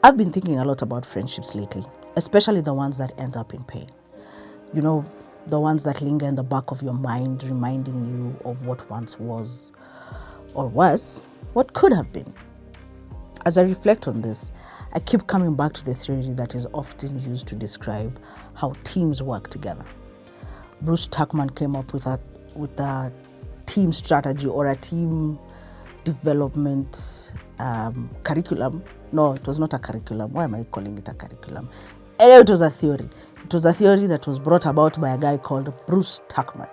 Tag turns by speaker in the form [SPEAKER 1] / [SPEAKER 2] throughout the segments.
[SPEAKER 1] I've been thinking a lot about friendships lately, especially the ones that end up in pain. You know, the ones that linger in the back of your mind, reminding you of what once was, or worse, what could have been. As I reflect on this, I keep coming back to the theory that is often used to describe how teams work together. Bruce Tuckman came up with a team strategy or a team development curriculum. No, it was not a curriculum. Why am I calling it a curriculum? Anyway, it was a theory. It was a theory that was brought about by a guy called Bruce Tuckman.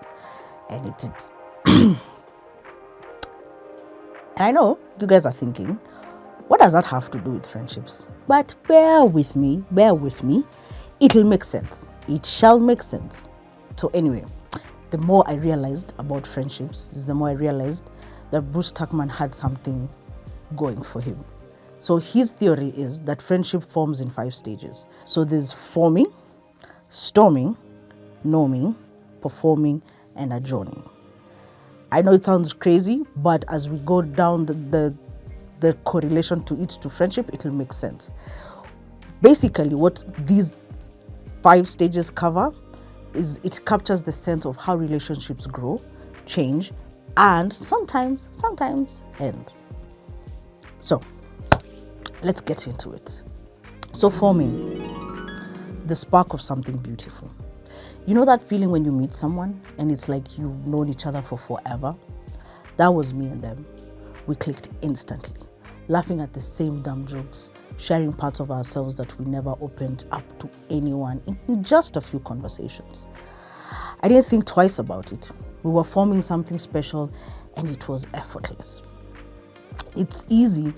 [SPEAKER 1] And it is. And I know you guys are thinking, what does that have to do with friendships? But bear with me. It'll make sense. It shall make sense. So anyway, the more I realized about friendships, the more I realized that Bruce Tuckman had something going for him. So his theory is that friendship forms in 5 stages. So there's forming, storming, norming, performing, and adjourning. I know it sounds crazy, but as we go down the correlation to friendship, it will make sense. Basically, what these 5 stages cover is it captures the sense of how relationships grow, change, and sometimes end. So let's get into it. So forming, the spark of something beautiful. You know that feeling when you meet someone and it's like you've known each other for forever? That was me and them. We clicked instantly, laughing at the same dumb jokes, sharing parts of ourselves that we never opened up to anyone in just a few conversations. I didn't think twice about it. We were forming something special and it was effortless. It's easy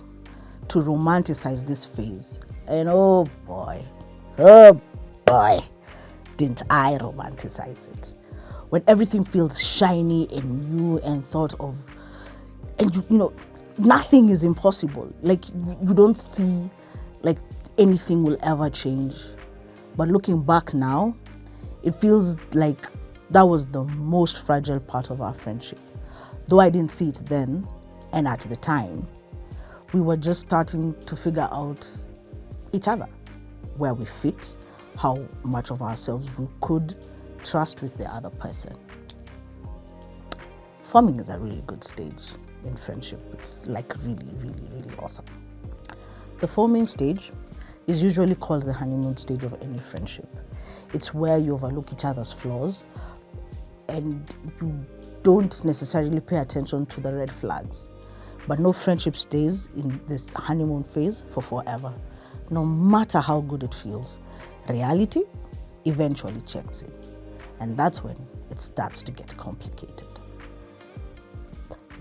[SPEAKER 1] to romanticize this phase. And oh boy, didn't I romanticize it. When everything feels shiny and new and thought of, and you know, nothing is impossible. Like you don't see like anything will ever change. But looking back now, it feels like that was the most fragile part of our friendship. Though I didn't see it then and at the time, we were just starting to figure out each other, where we fit, how much of ourselves we could trust with the other person. Forming is a really good stage in friendship. It's like really awesome. The forming stage is usually called the honeymoon stage of any friendship. It's where you overlook each other's flaws and you don't necessarily pay attention to the red flags. But no friendship stays in this honeymoon phase for forever, no matter how good it feels. Reality eventually checks in, and that's when it starts to get complicated.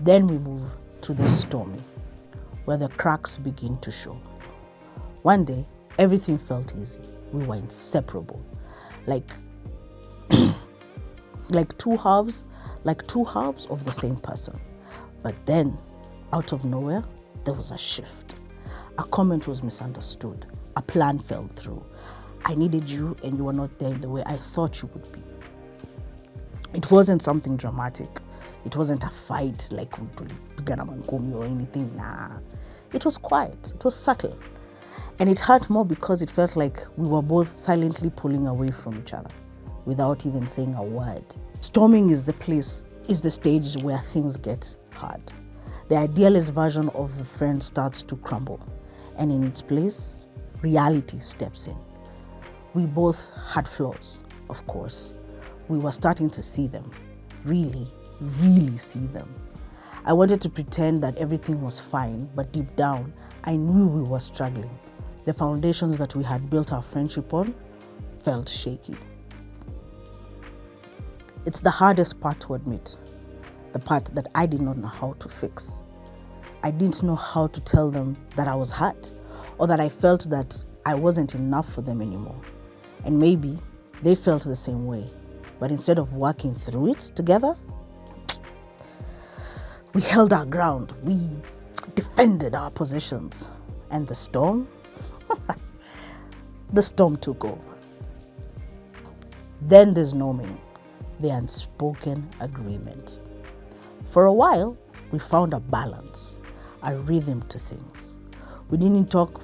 [SPEAKER 1] Then we move to the stormy, where the cracks begin to show. One day, everything felt easy. We were inseparable, like two halves of the same person. But then, out of nowhere, there was a shift. A comment was misunderstood. A plan fell through. I needed you and you were not there in the way I thought you would be. It wasn't something dramatic. It wasn't a fight like we began a mangomi or anything. Nah. It was quiet. It was subtle. And it hurt more because it felt like we were both silently pulling away from each other without even saying a word. Storming is the stage where things get hard. The idealist version of the friend starts to crumble, and in its place, reality steps in. We both had flaws, of course. We were starting to see them, really see them. I wanted to pretend that everything was fine, but deep down, I knew we were struggling. The foundations that we had built our friendship on felt shaky. It's the hardest part to admit, the part that I did not know how to fix. I didn't know how to tell them that I was hurt or that I felt that I wasn't enough for them anymore. And maybe they felt the same way. But instead of working through it together, we held our ground. We defended our positions. And the storm took over. Then there's norming, the unspoken agreement. For a while, we found a balance, a rhythm to things. We didn't talk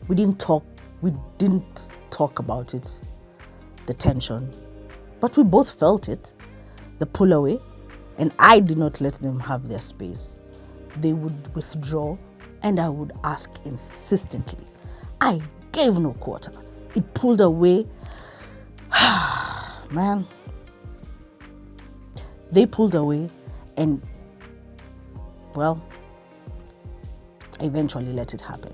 [SPEAKER 1] We didn't talk about it, the tension, but we both felt it, the pull away, and I did not let them have their space. They would withdraw, and I would ask insistently. I gave no quarter. It pulled away. Man. They pulled away, and, well, I eventually let it happen.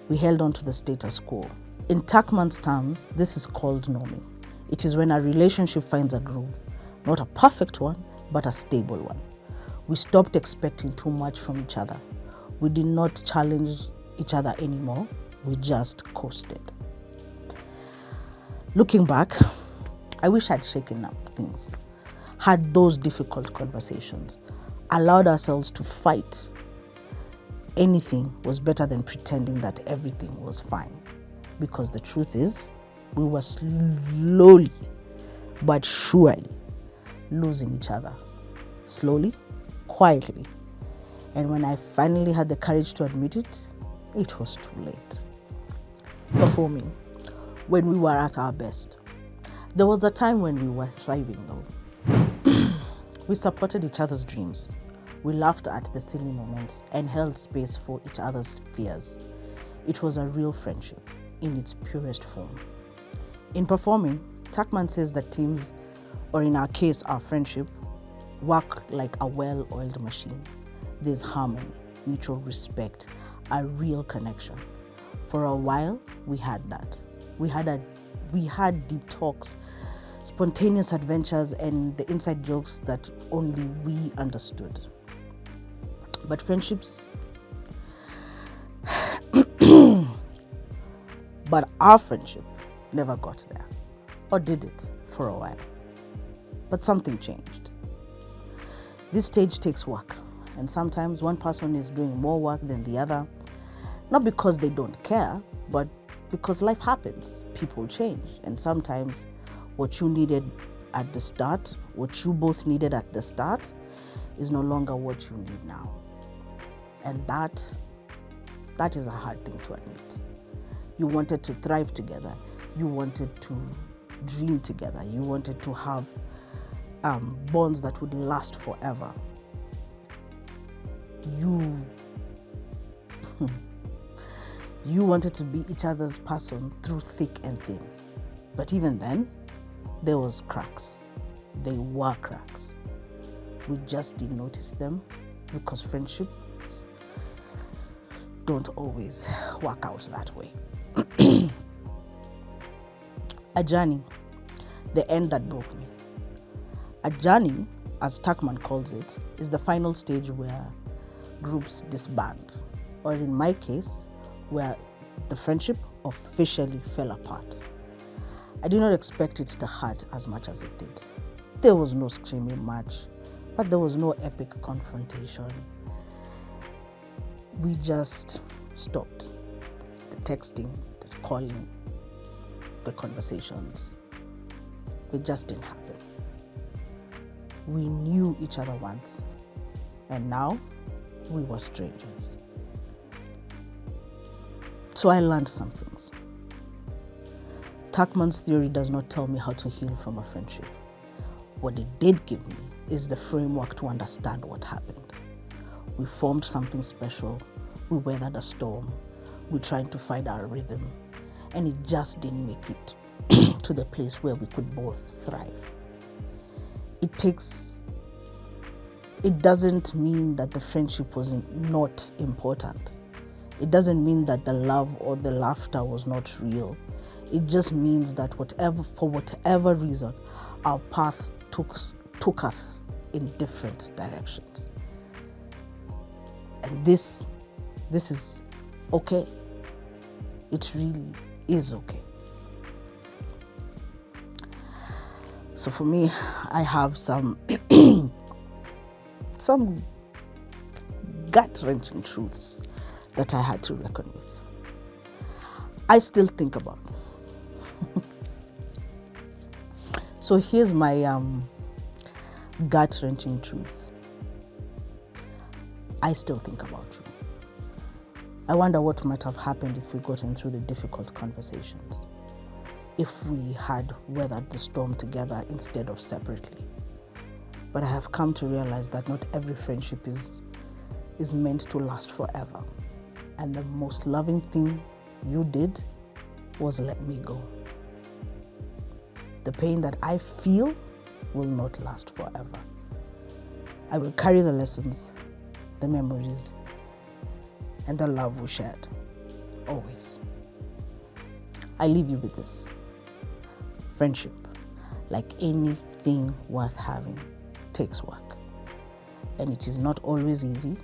[SPEAKER 1] We held on to the status quo. In Tuckman's terms, this is called norming. It is when a relationship finds a groove, not a perfect one, but a stable one. We stopped expecting too much from each other. We did not challenge each other anymore. We just coasted. Looking back, I wish I'd shaken up things, had those difficult conversations, allowed ourselves to fight. Anything was better than pretending that everything was fine. Because the truth is, we were slowly but surely losing each other. Slowly, quietly. And when I finally had the courage to admit it, it was too late. Performing, when we were at our best. There was a time when we were thriving though. We supported each other's dreams. We laughed at the silly moments and held space for each other's fears. It was a real friendship in its purest form. In performing, Tuckman says that teams, or in our case, our friendship, work like a well-oiled machine. There's harmony, mutual respect, a real connection. For a while, we had that. We had deep talks, spontaneous adventures, and the inside jokes that only we understood. But friendships, but our friendship never got there, or did it for a while. But something changed. This stage takes work, and sometimes one person is doing more work than the other, not because they don't care, but because life happens. People change, and sometimes what you needed at the start, what you both needed at the start, is no longer what you need now. And that is a hard thing to admit. You wanted to thrive together. You wanted to dream together. You wanted to have bonds that would last forever. You wanted to be each other's person through thick and thin. But even then, there was cracks. They were cracks. We just didn't notice them because friendships don't always work out that way. A journey, the end that broke me. A journey, as Tuckman calls it, is the final stage where groups disband, or in my case, where the friendship officially fell apart. I did not expect it to hurt as much as it did. There was no screaming match, but there was no epic confrontation. We just stopped. The texting, the calling, the conversations. It just didn't happen. We knew each other once, and now we were strangers. So I learned some things. Tuckman's theory does not tell me how to heal from a friendship. What it did give me is the framework to understand what happened. We formed something special. We weathered a storm. We tried to find our rhythm, and it just didn't make it to the place where we could both thrive. It doesn't mean that the friendship was not important. It doesn't mean that the love or the laughter was not real. It just means that for whatever reason, our path took us in different directions. And this is okay. It really is okay. So for me, I have some gut-wrenching truths that I had to reckon with. I still think about. So here's my gut-wrenching truth. I still think about you. I wonder what might have happened if we gotten through the difficult conversations, if we had weathered the storm together instead of separately. But I have come to realize that not every friendship is meant to last forever. And the most loving thing you did was let me go. The pain that I feel will not last forever. I will carry the lessons, the memories, and the love we shared, always. I leave you with this. Friendship, like anything worth having, takes work. And it is not always easy,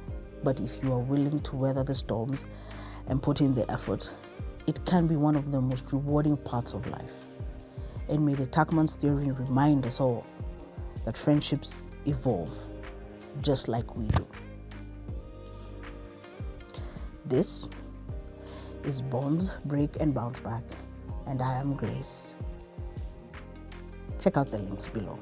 [SPEAKER 1] but if you are willing to weather the storms and put in the effort, it can be one of the most rewarding parts of life. And may the Tuckman's theory remind us all that friendships evolve just like we do. This is Bonds, Break and Bounce Back, and I am Grace. Check out the links below.